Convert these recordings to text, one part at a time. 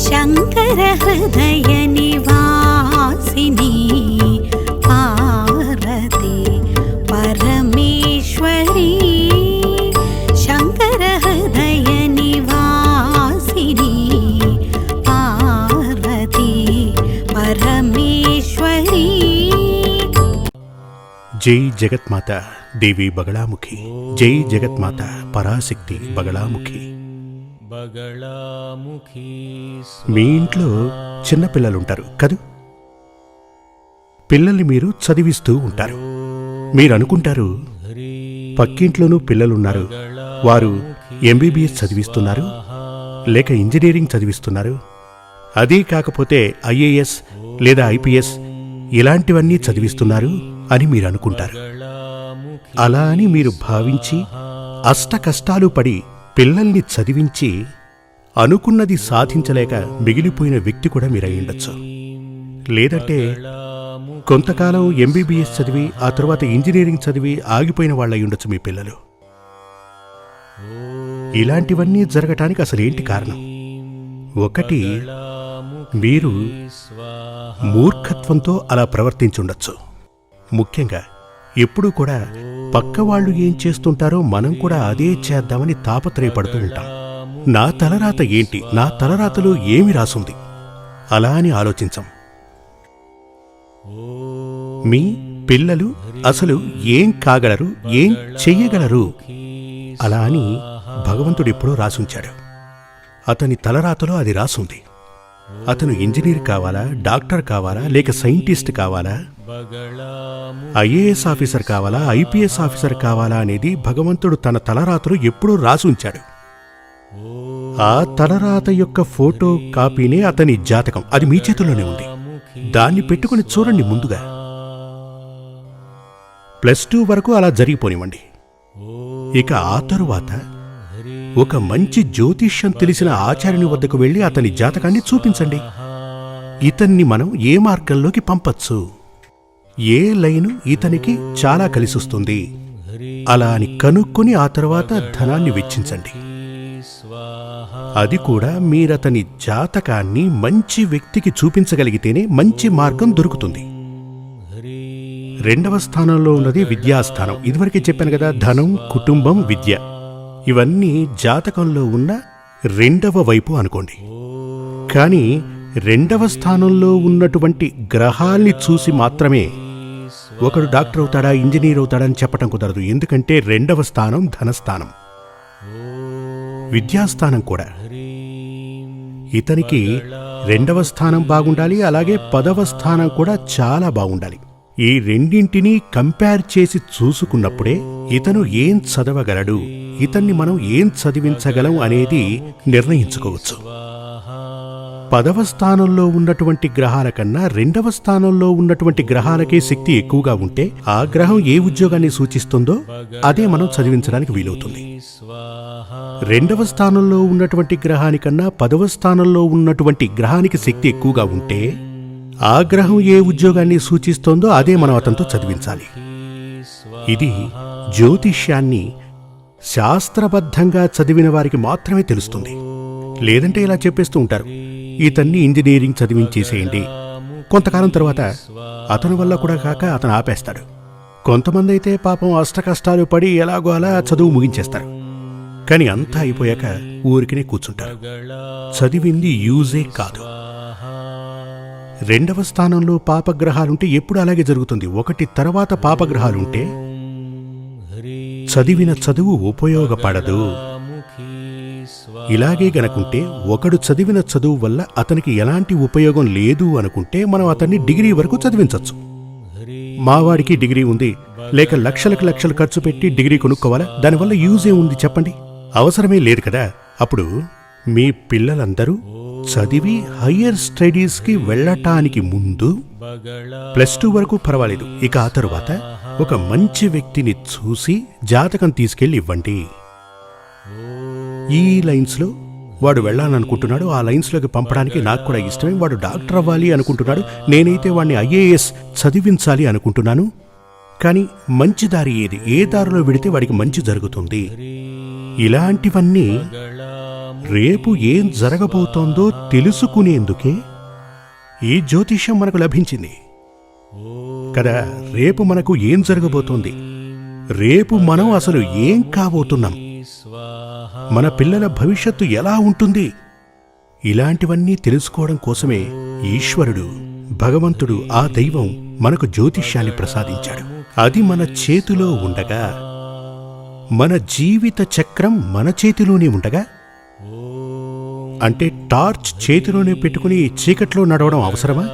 శంకర హృదయ నివాసిని పార్వతి పరమేశ్వరి శంకర హృదయ నివాసిని పార్వతి పరమేశ్వరి. జై జగత్మాత దేవి బగళాముఖి, జై జగత్మాత పరాశక్తి బగళాముఖి. మీ ఇంట్లో చిన్నపిల్లలుంటారు కదూ. పిల్లల్ని మీరు చదివిస్తూ ఉంటారు. మీరు అనుకుంటారు పక్కింట్లోనూ పిల్లలున్నారు, వారు ఎంబీబీఎస్ చదివిస్తున్నారు లేక ఇంజనీరింగ్ చదివిస్తున్నారు, అదీ కాకపోతే ఐఏఎస్ లేదా ఐపీఎస్ ఇలాంటివన్నీ చదివిస్తున్నారు అని మీరు అనుకుంటారు. అలా అని మీరు భావించి అష్ట కష్టాలు పడి పిల్లల్ని చదివించి అనుకున్నది సాధించలేక మిగిలిపోయిన వ్యక్తి కూడా మీరయ్యుండొచ్చు. లేదంటే కొంతకాలం ఎంబీబీఎస్ చదివి ఆ తర్వాత ఇంజనీరింగ్ చదివి ఆగిపోయిన వాళ్ళయ్యుండొచ్చు మీ పిల్లలు. ఇలాంటివన్నీ జరగటానికి అసలేంటి కారణం? ఒకటి, మీరు మూర్ఖత్వంతో అలా ప్రవర్తించుండొచ్చు. ముఖ్యంగా ఎప్పుడూ కూడా పక్కవాళ్లు ఏం చేస్తుంటారో మనం కూడా అదే చేద్దామని తాపత్రయపడుతూ ఉంటాం. నా తలరాత ఏంటి, నా తలరాతలో ఏమి రాసుంది అలా అని ఆలోచించం. మీ పిల్లలు అసలు ఏం కాగలరు, ఏం చెయ్యగలరు అలా అని భగవంతుడు ఎప్పుడో రాసుంచాడు. అతని తలరాతలో అది రాసుంది. అతను ఇంజనీర్ కావాలా, డాక్టర్ కావాలా, లేక సైంటిస్ట్ కావాలా, ఐఏఎస్ ఆఫీసర్ కావాలా, ఐపీఎస్ ఆఫీసర్ కావాలా అనేది భగవంతుడు తన తలరాతలో ఎప్పుడూ రాసుంచాడు. ఆ తలరాత యొక్క ఫోటో కాపీనే అతని జాతకం. అది మీ చేతుల్లోనే ఉంది. దాన్ని పెట్టుకుని చూడండి. ముందుగా +2 వరకు అలా జరిగిపోనివ్వండి. ఇక ఆ తరువాత ఒక మంచి జ్యోతిష్యం తెలిసిన ఆచార్యుని వద్దకు వెళ్లి అతని జాతకాన్ని చూపించండి. ఇతన్ని మనం ఏ మార్గంలోకి పంపచ్చు, ఏ లైను ఇతనికి చాలా కలిసొస్తుంది అలా అని కనుక్కొని ఆ తర్వాత ధనాన్ని వెచ్చించండి. అది కూడా మీరతని జాతకాన్ని మంచి వ్యక్తికి చూపించగలిగితేనే మంచి మార్గం దొరుకుతుంది. 2వ స్థానంలో ఉన్నది విద్యాస్థానం. ఇదివరకే చెప్పాను కదా, ధనం, కుటుంబం, విద్య ఇవన్నీ జాతకంలో ఉన్న 2వ వైపు అనుకోండి. కానీ 2వ స్థానంలో ఉన్నటువంటి గ్రహాల్ని చూసి మాత్రమే ఒకడు డాక్టర్ అవుతాడా, ఇంజనీర్ అవుతాడా అని చెప్పటం కుదరదు. ఎందుకంటే 2వ స్థానం ధనస్థానం, విద్యాస్థానం కూడా. ఇతనికి 2వ స్థానం బాగుండాలి, అలాగే 10వ స్థానం కూడా చాలా బాగుండాలి. ఈ రెండింటినీ కంపేర్ చేసి చూసుకున్నప్పుడే ఇతను ఏం చదవగలడు, ఇతన్ని మనం ఏం చదివించగలం అనేది నిర్ణయించుకోవచ్చు. 10వ స్థానంలో ఉన్నటువంటి గ్రహాల కన్నా 2వ స్థానంలో ఉన్నటువంటి గ్రహాలకే శక్తి ఎక్కువగా ఉంటే ఆ గ్రహం ఏ ఉద్యోగాన్ని సూచిస్తుందో అదే మనం చదివించడానికి వీలవుతుంది. 2వ స్థానంలో ఉన్నటువంటి గ్రహానికన్నా 10వ స్థానంలో ఉన్నటువంటి గ్రహానికి శక్తి ఎక్కువగా ఉంటే ఆ గ్రహం ఏ ఉద్యోగాన్ని సూచిస్తోందో అదే మనం అతనితో చదివించాలి. ఇది జ్యోతిష్యాన్ని శాస్త్రబద్ధంగా చదివిన వారికి మాత్రమే తెలుస్తుంది. లేదంటే ఇలా చెప్పేస్తూ ఉంటారు, ఇతన్ని ఇంజనీరింగ్ చదివించేసేయండి, కొంతకాలం తర్వాత అతని వల్ల కూడా కాక అతను ఆపేస్తాడు. కొంతమంది అయితే పాపం అష్టకష్టాలు పడి ఎలాగో అలా చదువు ముగించేస్తారు. కానీ అంతా అయిపోయాక ఊరికినే కూర్చుంటారు. చదివింది యూజే కాదు. 2వ స్థానంలో పాపగ్రహాలుంటే ఎప్పుడు అలాగే జరుగుతుంది. ఒకటి తర్వాత పాపగ్రహాలుంటే చదివిన చదువు ఉపయోగపడదు. ఇలాగే గనుకుంటే ఒకడు చదివిన చదువు వల్ల అతనికి ఎలాంటి ఉపయోగం లేదు అనుకుంటే మనం అతన్ని డిగ్రీ వరకు చదివించవచ్చు. మావాడికి డిగ్రీ ఉంది, లేక లక్షలకు లక్షలు ఖర్చు పెట్టి డిగ్రీ కొనుక్కోవాలా, దానివల్ల యూజే ఉంది చెప్పండి? అవసరమే లేదు కదా. అప్పుడు మీ పిల్లలందరూ చదివి హయ్యర్ స్టడీస్కి వెళ్ళటానికి ముందు +2 వరకు పర్వాలేదు, ఇక ఆ తరువాత ఒక మంచి వ్యక్తిని చూసి జాతకం తీసుకెళ్ళి ఇవ్వండి. ఈ లైన్స్లో వాడు వెళ్ళాలనుకుంటున్నాడు, ఆ లైన్స్లోకి పంపడానికి నాకు కూడా ఇష్టమే. వాడు డాక్టర్ అవ్వాలి అనుకుంటున్నాడు, నేనైతే వాడిని ఐఏఎస్ చదివించాలి అనుకుంటున్నాను. కానీ మంచి దారి ఏది, ఏ దారిలో వెడితే వాడికి మంచి జరుగుతుంది, ఇలాంటివన్నీ రేపు ఏం జరగబోతోందో తెలుసుకునేందుకే ఈ జ్యోతిష్యం మనకు లభించింది కదా. రేపు మనకు ఏం జరగబోతోంది, రేపు మనం అసలు ఏం కాబోతున్నాం, మన పిల్లల భవిష్యత్తు ఎలా ఉంటుంది, ఇలాంటివన్నీ తెలుసుకోవడం కోసమే ఈశ్వరుడు, భగవంతుడు, ఆ దైవం మనకు జ్యోతిష్యాన్ని ప్రసాదించాడు. అది మన చేతిలో ఉండగా, మన జీవిత చక్రం మన చేతిలోనే ఉండగా, అంటే టార్చ్ చేతిలోనే పెట్టుకుని చీకట్లో నడవడం అవసరమా?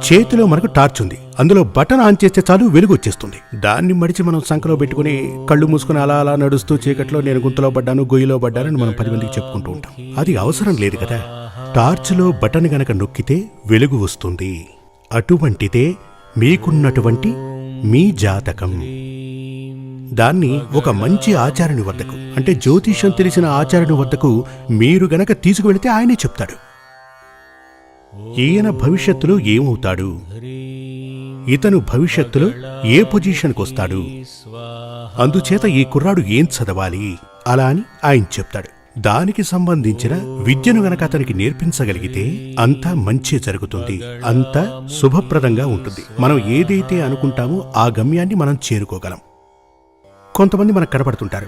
చేతిలో మనకు టార్చ్ ఉంది, అందులో బటన్ ఆన్ చేస్తే చాలు వెలుగు వచ్చేస్తుంది. దాన్ని మడిచి మనం సంకలో పెట్టుకుని కళ్ళు మూసుకుని అలా అలా నడుస్తూ చీకట్లో నేను గుంతలో పడ్డాను, గొయ్యిలో పడ్డానని మనం 10 మందికి చెప్పుకుంటూ ఉంటాం. అది అవసరం లేదు కదా. టార్చ్లో బటన్ గనక నొక్కితే వెలుగు వస్తుంది. అటువంటిదే మీకున్నటువంటి మీ జాతకం. దాన్ని ఒక మంచి ఆచార్యుని వద్దకు, అంటే జ్యోతిష్యం తెలిసిన ఆచార్యుని వద్దకు మీరు గనక తీసుకువెళితే ఆయనే చెప్తాడు ఈయన భవిష్యత్తులో ఏమవుతాడు, ఇతను భవిష్యత్తులో ఏ పొజిషన్కి వస్తాడు, అందుచేత ఈ కుర్రాడు ఏం చదవాలి, అలా అని ఆయన చెప్తాడు. దానికి సంబంధించిన విద్యను గనక అతనికి నేర్పించగలిగితే అంతా మంచి జరుగుతుంది, అంతా శుభప్రదంగా ఉంటుంది. మనం ఏదైతే అనుకుంటామో ఆ గమ్యాన్ని మనం చేరుకోగలం. కొంతమంది మనకు కనపడుతుంటారు,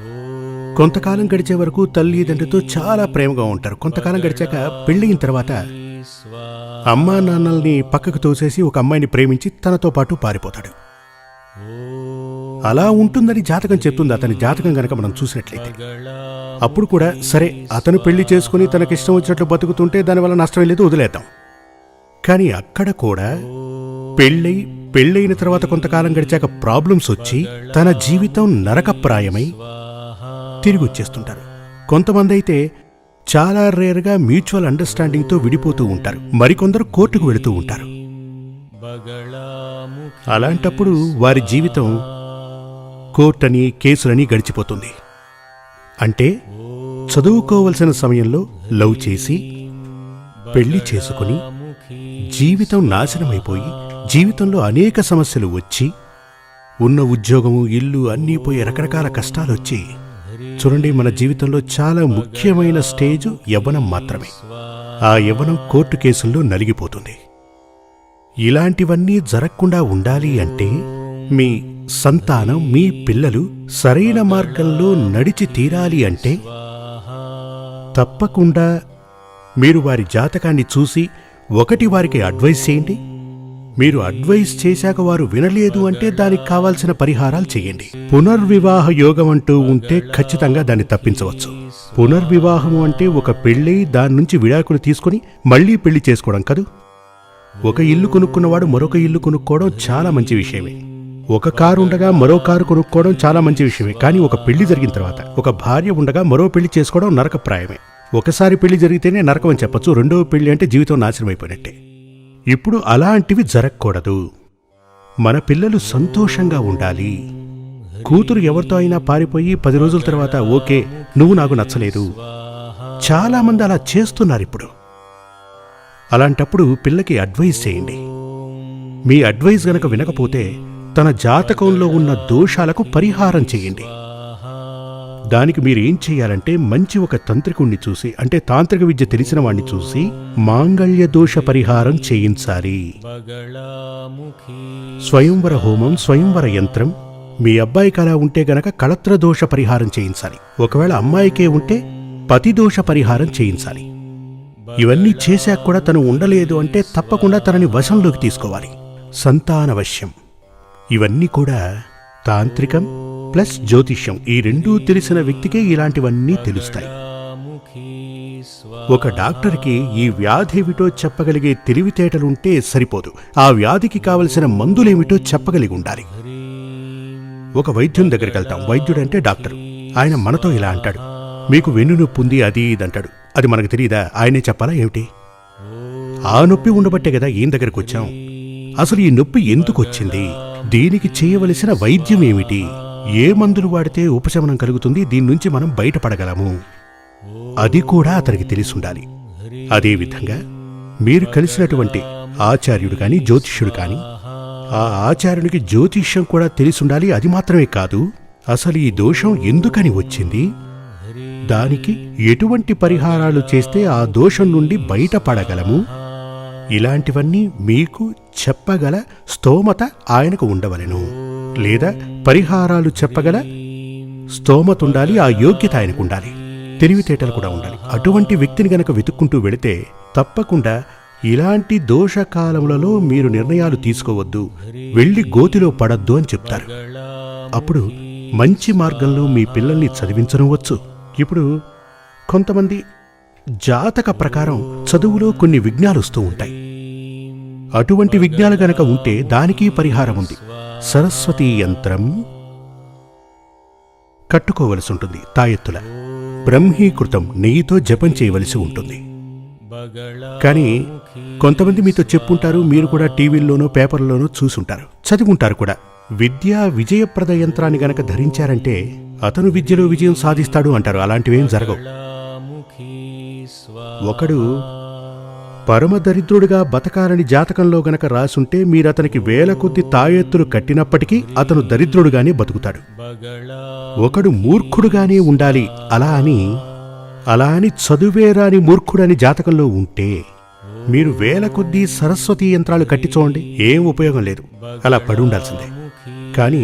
కొంతకాలం గడిచే వరకు తల్లిదండ్రులతో చాలా ప్రేమగా ఉంటారు. కొంతకాలం గడిచాక పెళ్ళయిన తర్వాత అమ్మా నాన్నల్ని పక్కకు తోసేసి ఒక అమ్మాయిని ప్రేమించి తనతో పాటు పారిపోతాడు. అలా ఉంటుందని జాతకం చెప్తుంది. అతని జాతకం గనక మనం చూసినట్లయితే అప్పుడు కూడా సరే, అతను పెళ్లి చేసుకుని తనకిష్టం వచ్చినట్లు బతుకుతుంటే దానివల్ల నష్టం లేదు, వదిలేద్దాం. కానీ అక్కడ కూడా పెళ్ళైన తర్వాత కొంతకాలం గడిచాక ప్రాబ్లమ్స్ వచ్చి తన జీవితం నరకప్రాయమై తిరిగి వచ్చేస్తుంటారు. కొంతమంది అయితే చాలా రేర్గా మ్యూచువల్ అండర్స్టాండింగ్తో విడిపోతూ ఉంటారు. మరికొందరు కోర్టుకు వెళుతూ ఉంటారు. అలాంటప్పుడు వారి జీవితం కోర్టని, కేసులని గడిచిపోతుంది. అంటే చదువుకోవలసిన సమయంలో లవ్ చేసి పెళ్లి చేసుకుని జీవితం నాశనమైపోయి, జీవితంలో అనేక సమస్యలు వచ్చి, ఉన్న ఉద్యోగము, ఇల్లు అన్నీ పోయి రకరకాల కష్టాలు వచ్చి, చూడండి, మన జీవితంలో చాలా ముఖ్యమైన స్టేజ్ యవ్వనం మాత్రమే. ఆ యవ్వనం కోర్టు కేసుల్లో నలిగిపోతుంది. ఇలాంటివన్నీ జరగకుండా ఉండాలి అంటే మీ సంతానం, మీ పిల్లలు సరైన మార్గంలో నడిచి తీరాలి అంటే తప్పకుండా మీరు వారి జాతకాన్ని చూసి ఒకటి వారికి అడ్వైస్ చేయండి. మీరు అడ్వైస్ చేశాక వారు వినలేదు అంటే దానికి కావాల్సిన పరిహారాలు చేయండి. పునర్వివాహ యోగం అంటూ ఉంటే ఖచ్చితంగా దాన్ని తప్పించవచ్చు. పునర్వివాహం అంటే ఒక పెళ్ళి, దాని నుంచి విడాకులు తీసుకుని మళ్లీ పెళ్లి చేసుకోవడం కాదు. ఒక ఇల్లు కొనుక్కున్నవాడు మరొక ఇల్లు కొనుక్కోవడం చాలా మంచి విషయమే. ఒక కారు ఉండగా మరో కారు కొనుక్కోవడం చాలా మంచి విషయమే. కానీ ఒక పెళ్లి జరిగిన తర్వాత ఒక భార్య ఉండగా మరో పెళ్లి చేసుకోవడం నరకప్రాయమే. ఒకసారి పెళ్లి జరిగితేనే నరకం అని చెప్పచ్చు, రెండవ పెళ్లి అంటే జీవితం నాశనమైపోయినట్టే. ఇప్పుడు అలాంటివి జరగకూడదు. మన పిల్లలు సంతోషంగా ఉండాలి. కూతురు ఎవరితో అయినా పారిపోయి 10 రోజుల తర్వాత ఓకే, నువ్వు నాకు నచ్చలేదు, చాలామంది అలా చేస్తున్నారు ఇప్పుడు. అలాంటప్పుడు పిల్లకి అడ్వైస్ చేయండి. మీ అడ్వైస్ గనక వినకపోతే తన జాతకంలో ఉన్న దోషాలకు పరిహారం చేయండి. దానికి మీరేం చెయ్యాలంటే మంచి ఒక తంత్రికుణ్ణి చూసి, అంటే తాంత్రిక విద్య తెలిసిన వాణ్ణి చూసి మాంగళ్య దోష పరిహారం చేయించాలి. స్వయంవర హోమం, స్వయంవర యంత్రం. మీ అబ్బాయికి అలా ఉంటే గనక కళత్ర దోష పరిహారం చేయించాలి. ఒకవేళ అమ్మాయికే ఉంటే పతి దోష పరిహారం చేయించాలి. ఇవన్నీ చేశాక కూడా తను ఉండలేదు అంటే తప్పకుండా తనని వశంలోకి తీసుకోవాలి. సంతానవశ్యం. ఇవన్నీ కూడా తాంత్రికం ప్లస్ జ్యోతిష్యం, ఈ రెండూ తెలిసిన వ్యక్తికే ఇలాంటివన్నీ తెలుస్తాయి. ఒక డాక్టర్కి ఈ వ్యాధేమిటో చెప్పగలిగే తెలివితేటలుంటే సరిపోదు, ఆ వ్యాధికి కావలసిన మందులేమిటో చెప్పగలిగి ఉండాలి. ఒక వైద్యుని దగ్గరికి వెళ్తాం. వైద్యుడంటే డాక్టర్. ఆయన మనతో ఇలా అంటాడు, మీకు వెన్నునొప్పి ఉంది, అది ఇదంటాడు. అది మనకు తెలియదా? ఆయనే చెప్పాలా ఏమిటి? ఆ నొప్పి ఉండబట్టే కదా ఈయన దగ్గరకు వచ్చాం. అసలు ఈ నొప్పి ఎందుకు వచ్చింది, దీనికి చేయవలసిన వైద్యం ఏమిటి, ఏ మందులు వాడితే ఉపశమనం కలుగుతుంది, దీని నుంచి మనం బయటపడగలము, అది కూడా అతనికి తెలిసుండాలి. అదేవిధంగా మీరు కలిసినటువంటి ఆచార్యుడు కాని జ్యోతిష్యుడు కాని, ఆ ఆచార్యునికి జ్యోతిష్యం కూడా తెలిసుండాలి. అది మాత్రమే కాదు, అసలు ఈ దోషం ఎందుకని వచ్చింది, దానికి ఎటువంటి పరిహారాలు చేస్తే ఆ దోషం నుండి బయటపడగలము, ఇలాంటివన్నీ మీకు చెప్పగల స్తోమత ఆయనకు ఉండవలెను. లేదా పరిహారాలు చెప్పగల స్తోమత ఉండాలి, ఆ యోగ్యత ఆయనకు ఉండాలి, తెలివితేటలు కూడా ఉండాలి. అటువంటి వ్యక్తిని గనక వెతుక్కుంటూ వెళితే తప్పకుండా ఇలాంటి దోషకాలములలో మీరు నిర్ణయాలు తీసుకోవద్దు, వెళ్ళి గోతిలో పడద్దు అని చెప్తారు. అప్పుడు మంచి మార్గంలో మీ పిల్లల్ని చదివించనవచ్చు. ఇప్పుడు కొంతమంది జాతక ప్రకారం చదువులో కొన్ని విఘ్నాలు వస్తూ ఉంటాయి. అటువంటి విఘ్నాలు గనక ఉంటే దానికి పరిహారం ఉంది. సరస్వతీ యంత్రం కట్టుకోవలసి ఉంటుంది, తాయెత్తుల బ్రహ్మీకృతం నెయ్యితో జపం చేయవలసి ఉంటుంది. కానీ కొంతమంది మీతో చెప్పుంటారు, మీరు కూడా టీవీల్లోనో పేపర్లోనో చూసుంటారు, చదివుంటారు కూడా. విద్యా విజయప్రద యంత్రాన్ని గనక ధరించారంటే అతను విద్యలో విజయం సాధిస్తాడు అంటారు. అలాంటివేం జరగవు. ఒకడు పరమదరిద్రుడిగా బతకాలని జాతకంలో గనక రాసుంటే మీరతనికి వేల కొద్ది తాయెత్తులు కట్టినప్పటికీ అతను దరిద్రుడుగానే బతుకుతాడు. ఒకడు మూర్ఖుడుగానే ఉండాలి అలా అని చదువేరాని మూర్ఖుడని జాతకంలో ఉంటే మీరు వేల కొద్దీ సరస్వతీ యంత్రాలు కట్టి చూడండి, ఏం ఉపయోగం లేదు, అలా పడి ఉండాల్సిందే. కానీ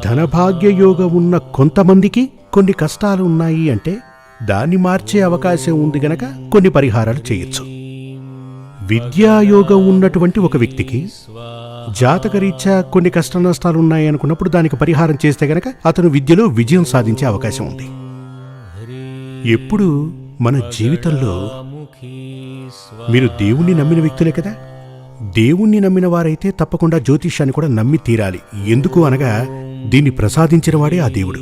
ధనభాగ్యయోగం ఉన్న కొంతమందికి కొన్ని కష్టాలు ఉన్నాయి అంటే దాన్ని మార్చే అవకాశం ఉంది గనక కొన్ని పరిహారాలు చేయొచ్చు. విద్యాయోగం ఉన్నటువంటి ఒక వ్యక్తికి జాతకరీత్యా కొన్ని కష్ట నష్టాలు ఉన్నాయి అనుకున్నప్పుడు దానికి పరిహారం చేస్తే గనక అతను విద్యలో విజయం సాధించే అవకాశం ఉంది. ఎప్పుడు మన జీవితంలో మీరు దేవుణ్ణి నమ్మిన వ్యక్తులే కదా. దేవుణ్ణి నమ్మిన వారైతే తప్పకుండా జ్యోతిష్యాన్ని కూడా నమ్మి తీరాలి. ఎందుకు అనగా దీన్ని ప్రసాదించిన వాడే ఆ దేవుడు.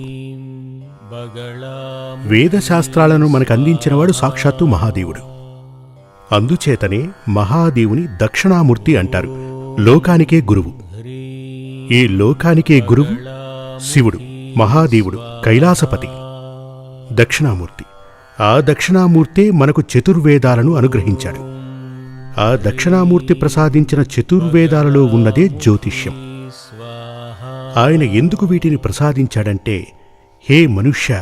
వేదశాస్త్రాలను మనకు అందించినవాడు సాక్షాత్తు మహాదేవుడు. అందుచేతనే మహాదేవుని దక్షిణామూర్తి అంటారు. లోకానికే గురువు. ఈ లోకానికే గురువు శివుడు, మహాదేవుడు, కైలాసపతి, దక్షిణామూర్తి. ఆ దక్షిణామూర్తే మనకు చతుర్వేదాలను అనుగ్రహించాడు. ఆ దక్షిణామూర్తి ప్రసాదించిన చతుర్వేదాలలో ఉన్నదే జ్యోతిష్యం. ఆయన ఎందుకు వీటిని ప్రసాదించాడంటే, హే మనుష్య,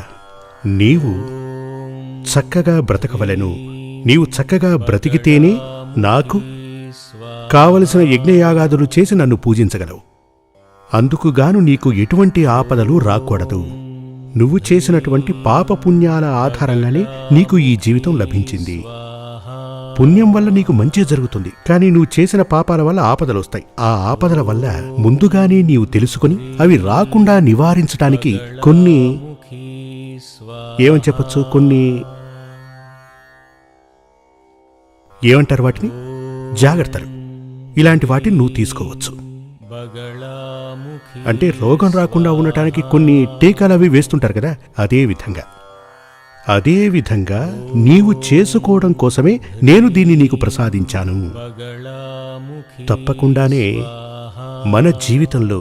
నీవు చక్కగా బ్రతకవలెను, నీవు చక్కగా బ్రతికితేనే నాకు కావలసిన యజ్ఞయాగాదులు చేసి నన్ను పూజించగలవు. అందుకుగాను నీకు ఎటువంటి ఆపదలు రాకూడదు. నువ్వు చేసినటువంటి పాపపుణ్యాల ఆధారంగానే నీకు ఈ జీవితం లభించింది. పుణ్యం వల్ల నీకు మంచి జరుగుతుంది, కానీ నువ్వు చేసిన పాపాల వల్ల ఆపదలొస్తాయి. ఆ ఆపదల వల్ల ముందుగానే నీవు తెలుసుకుని అవి రాకుండా నివారించడానికి కొన్ని ఏమని చెప్పచ్చు, కొన్ని ఏమంటారు వాటిని, జాగ్రత్తలు, ఇలాంటి వాటిని నువ్వు తీసుకోవచ్చు. అంటే రోగం రాకుండా ఉండటానికి కొన్ని టీకాలవి వేస్తుంటారు కదా, అదే విధంగా నీవు చేసుకోవడం కోసమే నేను దీన్ని నీకు ప్రసాదించాను. తప్పకుండానే మన జీవితంలో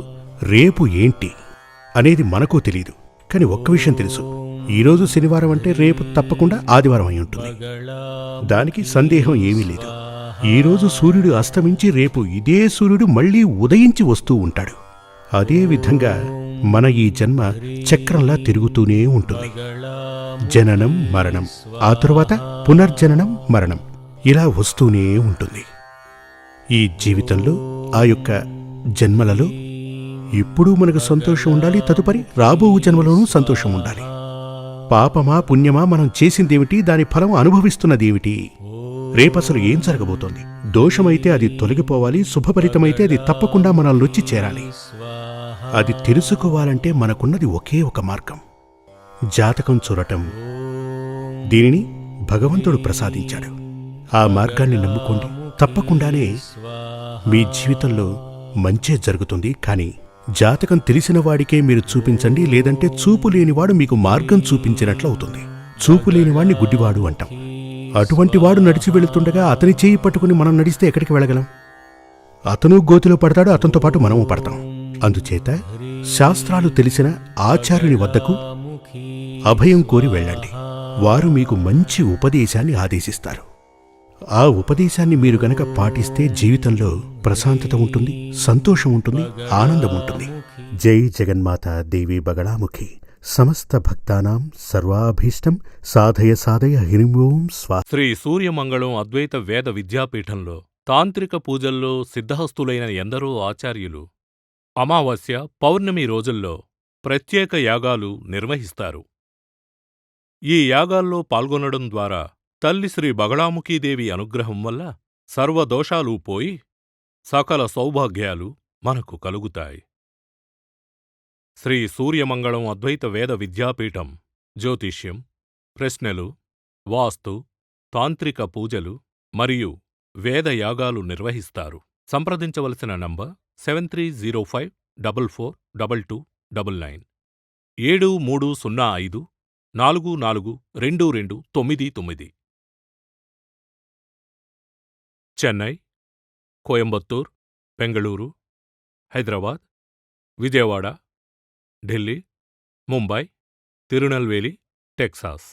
రేపు ఏంటి అనేది మనకు తెలియదు. కానీ ఒక్క విషయం తెలుసు, ఈరోజు శనివారం అంటే రేపు తప్పకుండా ఆదివారం అయి ఉంటుంది. దానికి సందేహం ఏమీ లేదు. ఈరోజు సూర్యుడు అస్తమించి రేపు ఇదే సూర్యుడు మళ్లీ ఉదయించి వస్తూ ఉంటాడు. అదే విధంగా మన ఈ జన్మ చక్రంలా తిరుగుతూనే ఉంటుంది. జననం మరణం, ఆ తరువాత పునర్జననం మరణం, ఇలా వస్తూనే ఉంటుంది. ఈ జీవితంలో ఆ యొక్క జన్మలలో ఇప్పుడు మనకు సంతోషం ఉండాలి, తదుపరి రాబో జన్మలోనూ సంతోషం ఉండాలి. పాపమా పుణ్యమా, మనం చేసిందేమిటి, దాని ఫలం అనుభవిస్తున్నదేమిటి, రేపసలు ఏం జరగబోతోంది. దోషమైతే అది తొలగిపోవాలి, శుభఫలితమైతే అది తప్పకుండా మనల్నొచ్చి చేరాలి. అది తెలుసుకోవాలంటే మనకున్నది ఒకే ఒక మార్గం, జాతకం చూడటం. దీనిని భగవంతుడు ప్రసాదించాడు. ఆ మార్గాన్ని నమ్ముకోండి, తప్పకుండానే మీ జీవితంలో మంచే జరుగుతుంది. కానీ జాతకం తెలిసిన వాడికే మీరు చూపించండి, లేదంటే చూపు లేనివాడు మీకు మార్గం చూపించినట్లు అవుతుంది. చూపు లేనివాడిని గుడ్డివాడు అంటాం. అటువంటి వాడు నడిచి వెళుతుండగా అతని చేయి పట్టుకుని మనం నడిస్తే ఎక్కడికి వెళ్ళగలం? అతను గోతిలో పడతాడు, అతనితో పాటు మనము పడతాం. అందుచేత శాస్త్రాలు తెలిసిన ఆచార్యుని వద్దకు అభయం కోరి వెళ్ళండి. వారు మీకు మంచి ఉపదేశాన్ని ఆదేశిస్తారు. ఆ ఉపదేశాన్ని మీరు గనక పాటిస్తే జీవితంలో ప్రశాంతత ఉంటుంది, సంతోషం ఉంటుంది, ఆనందం ఉంటుంది. జై జగన్మాత దేవి బగళాముఖి. సమస్త భక్తానాం సర్వాభీష్టం సాధయ సాధయ హ్రీం ఓం స్వా. శ్రీ సూర్యమంగళం అద్వైత వేద విద్యాపీఠంలో తాంత్రిక పూజల్లో సిద్ధహస్తులైన ఎందరో ఆచార్యులు అమావాస్య, పౌర్ణమి రోజుల్లో ప్రత్యేక యాగాలు నిర్వహిస్తారు. ఈ యాగాల్లో పాల్గొనడం ద్వారా తల్లి శ్రీ బగళాముఖీదేవి అనుగ్రహం వల్ల సర్వదోషాలూ పోయి సకల సౌభాగ్యాలు మనకు కలుగుతాయి. శ్రీ సూర్యమంగళం అద్వైత వేద విద్యాపీఠం జ్యోతిష్యం, ప్రశ్నలు, వాస్తు, తాంత్రిక పూజలు మరియు వేదయాగాలు నిర్వహిస్తారు. సంప్రదించవలసిన నంబర్ 7305442299 7305442299. చెన్నై, కోయంబత్తూర్, బెంగళూరు, హైదరాబాద్, విజయవాడ, ఢిల్లీ, ముంబై, తిరునల్వేలి, టెక్సాస్.